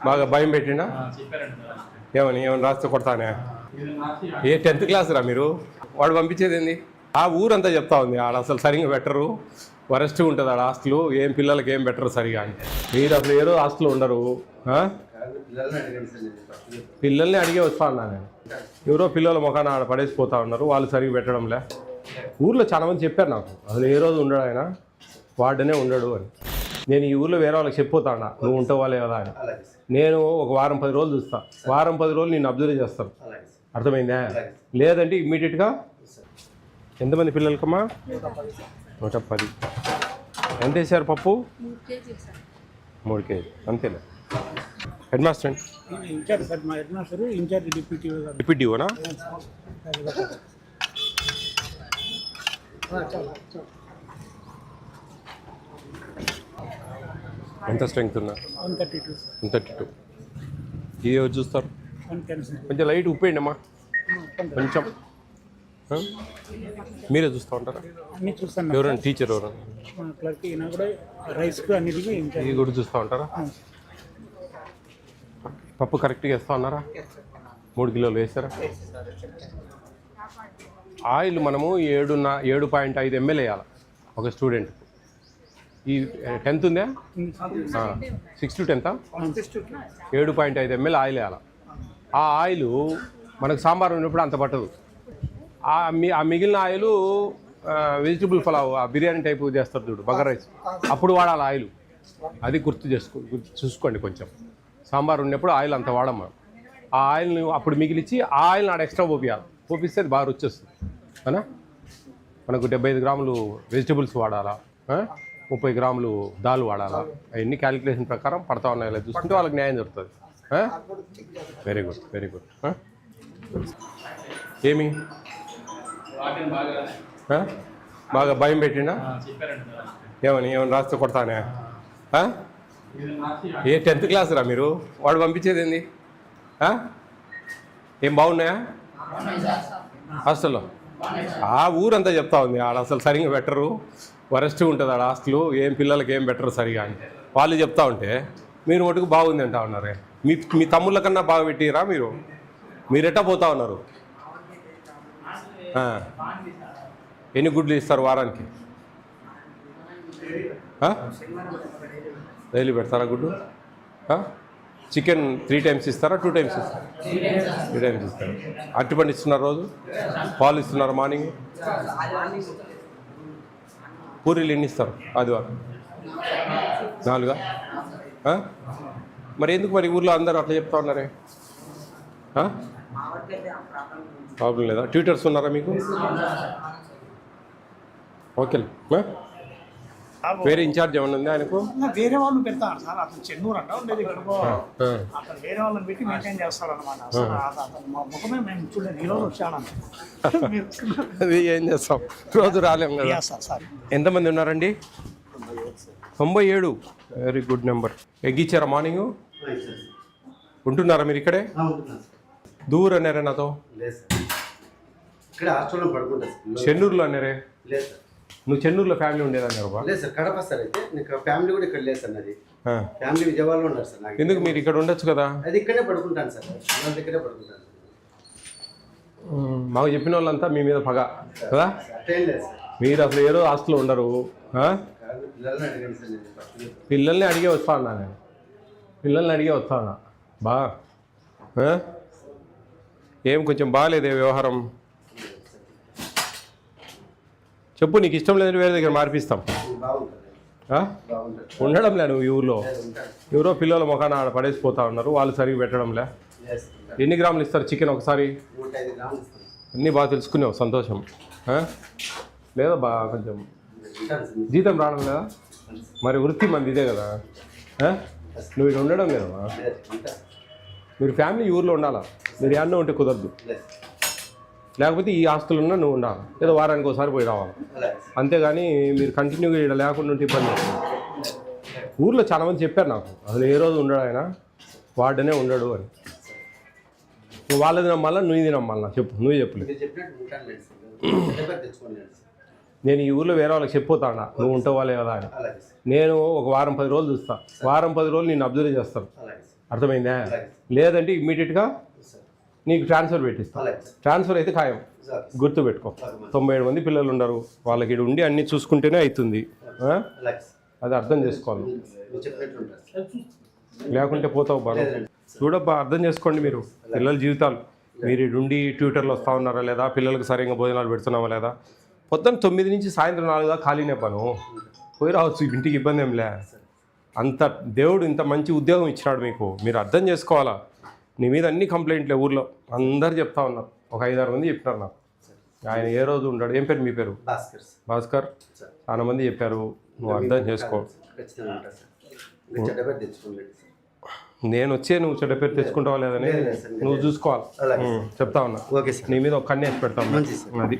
బాగా భయం పెట్టినా ఏమని రాస్తే కొడతానే ఏ 10th క్లాస్ రా మీరు? వాడు పంపించేది ఏంది? ఆ ఊరంతా చెప్తా ఉంది ఆడ అసలు సరిగ్గా పెట్టరు, వరస్ట్ ఉంటుంది ఆడ హాస్టల్, ఏం పిల్లలకి ఏం పెట్టరు సరిగా అని. మీరు అసలు ఏదో హాస్టల్ ఉండరు. పిల్లల్ని అడిగే వస్తా ఉన్నా నేను. ఎవరో పిల్లల ముఖాన ఆడ పడేసిపోతా ఉన్నారు, వాళ్ళు సరిగ్గా పెట్టడంలే. ఊర్లో చాలా మంది చెప్పారు నాకు, అసలు ఏ రోజు ఉండడు ఆయన, వాడనే ఉండడు అని. నేను ఈ ఊర్లో వేరే వాళ్ళకి చెప్పిపోతా ఉన్నా, నువ్వు ఉంటావా లేదా అని. నేను ఒక వారం 10 రోజులు చూస్తా, వారం 10 రోజులు నేను అబ్జర్వ్ చేస్తాను. అర్థమైందా? లేదంటే ఇమ్మీడియట్గా. ఎంతమంది పిల్లలకమ్మా? 110. ఎంత వేసారు పప్పు? 3 కేజీ అంతేలే. హెడ్ మాస్టర్ అండి? ఇన్ఛార్జ్ సార్, మా హెడ్ మాస్టర్ ఇన్ఛార్జ్ డిప్యూటీఓనా? ఎంత స్ట్రెంగ్త్ ఉన్నా? 132. ఇది ఎవరు చూస్తారు? కొంచెం లైట్ ఉప్పేయండి అమ్మా, కొంచెం. మీరే చూస్తూ ఉంటారా? అన్ని చూస్తాను. ఎవరైనా టీచర్ ఎవరు? క్లర్క్ ఈయన కూడా రైస్కి అన్నిటికీ ఇది కూడా చూస్తూ ఉంటారా? పప్పు కరెక్ట్గా వేస్తూ ఉన్నారా? 3 కిలోలు వేస్తారా? ఆయిల్ మనము 7.5 ml వేయాలి ఒక స్టూడెంట్. ఈ 10th ఉందా? 6 to 10th 7.5 ml ఆయిల్ వేయాలి. ఆ ఆయిల్ మనకు సాంబార్ ఉన్నప్పుడు అంత పట్టదు. ఆ మిగిలిన ఆయిల్ వెజిటబుల్ పలావ్, ఆ బిర్యానీ టైపు చేస్తారు చూడు, బగర్ రైస్, అప్పుడు వాడాలి ఆయిల్. అది గుర్తు చూసుకోండి కొంచెం. సాంబార్ ఉన్నప్పుడు ఆయిల్ అంత వాడమ్మా. ఆ ఆయిల్ని అప్పుడు మిగిలిచ్చి ఆ ఆయిల్ని ఆడ ఎక్స్ట్రా పోపియాలి. పోపిస్తే అది బాగా రుచి వస్తుంది. అవునా? మనకు 75 గ్రాములు వెజిటబుల్స్ వాడాలా, 30 గ్రాములు దాల్ వాడాలా, అవన్నీ క్యాలిక్యులేషన్ ప్రకారం పడతా ఉన్నాయి. ఇలా చూసుకుంటే వాళ్ళకి న్యాయం జరుగుతుంది. Very good, very good. ఏమి బాగా భయం పెట్టినా ఏమని రాస్తే కొడతానే? ఏ 10th క్లాస్ రా మీరు? వాడు పంపించేది ఏంది? ఏం బాగున్నాయా హాస్టల్లో? ఆ ఊరంతా చెప్తా ఉంది ఆడ అసలు సరిగ్గా పెట్టరు, వరస్ట్ ఉంటుంది ఆడ హాస్టల్, ఏం పిల్లలకి ఏం పెట్టరు సరిగా అని వాళ్ళు చెప్తా ఉంటే మీరు మటుకు బాగుంది అంటా ఉన్నారే. మీ తమ్ముళ్ళ కన్నా బాగా పెట్టిరా మీరు? మీరెట్టా పోతా ఉన్నారు? ఎన్ని గుడ్లు ఇస్తారు వారానికి? డైలీ పెడతారా గుడ్డు? చికెన్ 3 times ఇస్తారా, 2 times ఇస్తారా? 3 times ఇస్తారు. అరటిపండు ఇస్తున్నారు రోజు? పాలు ఇస్తున్నారు మార్నింగ్? పూరీలు ఎన్ని ఇస్తారు ఆదివారం? 4? మరి ఎందుకు మరి ఊర్లో అందరూ అట్లా చెప్తా ఉన్నారే? ప్రాబ్లం లేదా? ట్యూటర్స్ ఉన్నారా మీకు? ఓకే. వేరే ఇన్ఛార్జ్ ఏమన్నా ఉంది ఆయనకు? వేరే వాళ్ళు పెడతారు సార్. అతను చెన్నూరు అంట ఉండేది, ఇక్కడికో అతను వేరే వాళ్ళని పెట్టి మెయింటైన్ చేస్తాడు అనమాట. మా ముఖమే మేము చూడండి, ఈరోజు వచ్చాను. అది ఏం చేస్తాం, రోజు రాలేము కదా సార్. ఎంతమంది ఉన్నారండి? 97. Very good number. ఎగ్గిచ్చారా మార్నింగ్? ఉంటున్నారా మీరు ఇక్కడే? దూరం అన్నారే నాతో? చెన్నూరులో అన్నారే? నువ్వు చెన్నూరులో ఫ్యామిలీ ఉండేదన్నారు? లేదు సార్, కడప సార్. అయితే నీకు ఫ్యామిలీ కూడా ఇక్కడ లేదు సార్. నాది ఫ్యామిలీ విజయవాడలో ఉన్నారు సార్. ఎందుకు మీరు ఇక్కడ ఉండొచ్చు కదా? అది ఇక్కడే పడుకుంటాను సార్, వాళ్ళ దగ్గరే పడుకుంటాను. మాకు చెప్పిన వాళ్ళంతా మీ మీద పగ కదా? మీరు అసలు ఏదో హాస్టల్లో ఉండరు. పిల్లల్ని అడిగే వస్తా ఉన్నా నేను. పిల్లల్ని అడిగే వస్తా ఉన్నా. ఏం కొంచెం బాగాలేదే వ్యవహారం? చెప్పు, నీకు ఇష్టం లేదని వేరే దగ్గర మార్పిస్తాం. ఉండడంలే నువ్వు ఈ ఊర్లో. ఎవరో పిల్లల ముఖాన ఆడ పడేసిపోతా ఉన్నారు, వాళ్ళు సరిగ్గా పెట్టడంలే. ఎన్ని గ్రాములు ఇస్తారు చికెన్ ఒకసారి? అన్నీ బాగా తెలుసుకున్నావు, సంతోషం. లేదా బాగా కొంచెం జీతం రావడం లేదా? మరి వృత్తి మంది ఇదే కదా. నువ్వు ఇక్కడ ఉండడం లేదమ్మా. మీరు ఫ్యామిలీ ఊర్లో ఉండాలా. మీరు ఏమన్నా ఉంటే కుదరదు. లేకపోతే ఈ హాస్టల్ ఉన్నా నువ్వు ఉండాలి, ఏదో వారానికి ఒకసారి పోయి రావాలి. అంతేగాని మీరు కంటిన్యూగా ఇక్కడ లేకుండా ఉంటే ఇబ్బంది అవుతుంది. ఊర్లో చాలామంది చెప్పారు నాకు, అసలు ఏ రోజు ఉండడు ఆయన, వాడనే ఉండడు అని. నువ్వు వాళ్ళది నమ్మాలా, నువ్వు నమ్మాలా? చెప్పు, నువ్వే చెప్పలేదు. నేను ఈ ఊర్లో వేరే వాళ్ళకి చెప్పిపోతాడా నువ్వు ఉంటావా లేదా అని. నేను ఒక వారం 10 రోజులు చూస్తా, వారం 10 రోజులు నేను అబ్జర్వ్ చేస్తాను. అర్థమైందా? లేదంటే ఇమ్మీడియట్గా సార్ నీకు ట్రాన్స్ఫర్ పెట్టిస్తాం. అలాగే సార్ ట్రాన్స్ఫర్ అయితే ఖాయం, సార్ గుర్తుపెట్టుకో. 97 మంది పిల్లలు ఉండరు, వాళ్ళకి ఈడ ఉండి అన్నీ చూసుకుంటేనే అవుతుంది. అలాగే సార్ అది అర్థం చేసుకోవాలి, మీరు చెప్పినట్టు ఉంటారు సార్. లేకుంటే పోతావు బాగా. చూడబ్బా, అర్థం చేసుకోండి మీరు పిల్లల జీవితాలు. మీరు ఉండి ట్యూటర్లు వస్తూ ఉన్నారా లేదా, పిల్లలకు సరిగ్గా భోజనాలు పెడుతున్నామా లేదా, పొద్దున్న 9 నుంచి సాయంత్రం 4 దాకా ఖాళీనే పను, పోయి రావచ్చు, ఇంటికి ఇబ్బంది ఏంలే. అంత దేవుడు ఇంత మంచి ఉద్యోగం ఇచ్చినాడు మీకు, మీరు అర్థం చేసుకోవాలా. నీ మీద అన్ని కంప్లైంట్లే ఊర్లో అందరు చెప్తా ఉన్నారు, ఒక 5-6 మంది చెప్పినారు నాకు. ఆయన ఏ రోజు ఉంటాడు. ఏం పేరు మీ పేరు? భాస్కర్ సార్. భాస్కర్. సార్ చాలా మంది చెప్పారు, నువ్వు అర్థం చేసుకో. ఖచ్చితంగా ఉంటారు సార్. ఇంకా చెడ్డ పేరు తెచ్చుకోండి సార్. నేను వచ్చే నువ్వు చెడ్డ పేరు తెచ్చుకుంటావా లేదని లేదు సార్, నువ్వు చూసుకోవాలి. అలాగే చెప్తా ఉన్నా, ఓకే సార్. నీ మీద ఒక కన్ను వేసి పెడతాను. మంచిది సార్. అది